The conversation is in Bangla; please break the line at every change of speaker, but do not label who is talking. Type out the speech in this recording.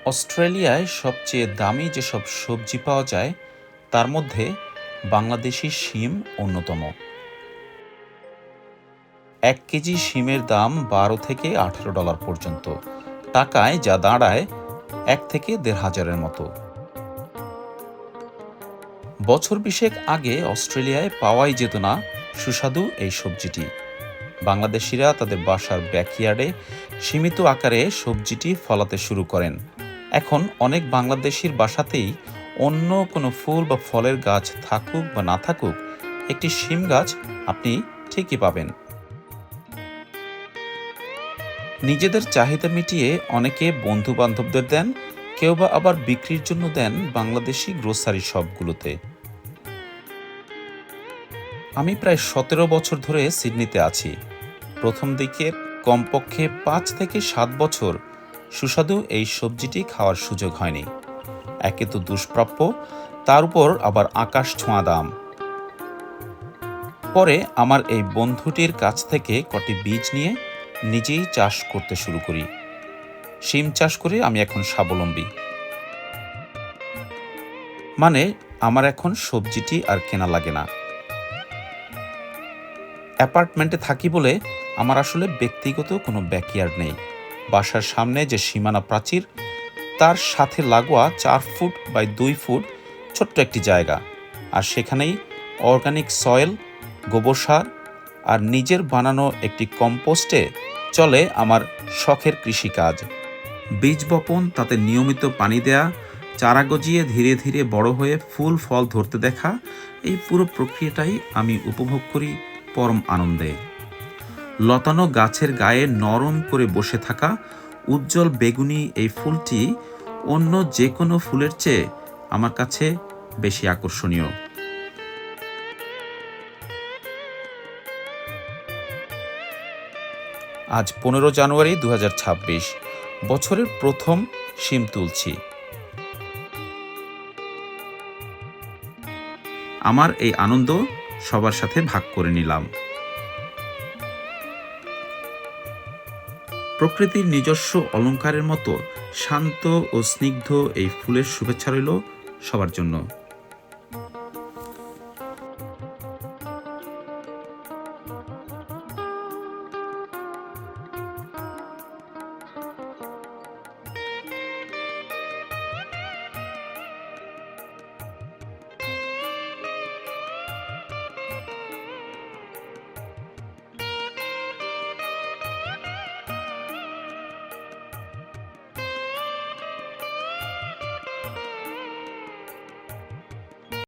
অস্ট্রেলিয়ায় সবচেয়ে দামি যেসব সবজি পাওয়া যায় তার মধ্যে বাংলাদেশি শিম অন্যতম। 1 কেজি শিমের দাম $12 থেকে $18 পর্যন্ত, টাকায় যা দাঁড়ায় 1 থেকে 1,500-এর মতো। বছর বিশেক আগে অস্ট্রেলিয়ায় পাওয়াই যেত না সুস্বাদু এই সবজিটি। বাংলাদেশিরা তাদের বাসার ব্যাকইয়ার্ডে সীমিত আকারে সবজিটি ফলাতে শুরু করেন। এখন অনেক বাংলাদেশির বাসাতেই অন্য কোনো ফুল বা ফলের গাছ থাকুক বা না থাকুক, একটি শিম গাছ আপনি ঠিকই পাবেন। নিজেদের চাহিদা মিটিয়ে অনেকে বন্ধু বান্ধবদের দেন, কেউ বা আবার বিক্রির জন্য দেন বাংলাদেশি গ্রোসারি শপগুলোতে। আমি প্রায় 17 বছর ধরে সিডনিতে আছি। প্রথম দিকের কমপক্ষে 5 থেকে 7 বছর সুস্বাদু এই সবজিটি খাওয়ার সুযোগ হয়নি। একে তো দুষ্প্রাপ্য, তার উপর আবার আকাশ ছোঁয়া দাম। পরে আমার এই বন্ধুটির কাছ থেকে কটি বীজ নিয়ে নিজেই চাষ করতে শুরু করি। শিম চাষ করে আমি এখন স্বাবলম্বী। মানে আমার এখন সবজিটি আর কেনা লাগে না। অ্যাপার্টমেন্টে থাকি বলে আমার আসলে ব্যক্তিগত কোনো ব্যাকইয়ার্ড নেই। বাসার সামনে যে সীমানা প্রাচীর, তার সাথে লাগোয়া 4 ফুট বাই 2 ফুট ছোট্ট একটি জায়গা, আর সেখানেই অর্গানিক সয়েল, গোবর সার আর নিজের বানানো একটি কম্পোস্টে চলে আমার শখের কৃষিকাজ। বীজ বপন, তাতে নিয়মিত পানি দেয়া, চারা গজিয়ে ধীরে ধীরে বড় হয়ে ফুল ফল ধরতে দেখা, এই পুরো প্রক্রিয়াটাই আমি উপভোগ করি পরম আনন্দে। লতানো গাছের গায়ে নরম করে বসে থাকা উজ্জ্বল বেগুনি এই ফুলটি অন্য যে কোনো ফুলের চেয়ে আমার কাছে বেশি আকর্ষণীয়। আজ 15 জানুয়ারি 2026, বছরের প্রথম শিম তুলছি। আমার এই আনন্দ সবার সাথে ভাগ করে নিলাম। প্রকৃতির নিজস্ব অলংকারের মতো শান্ত ও স্নিগ্ধ এই ফুলের শুভেচ্ছা রইল সবার জন্য।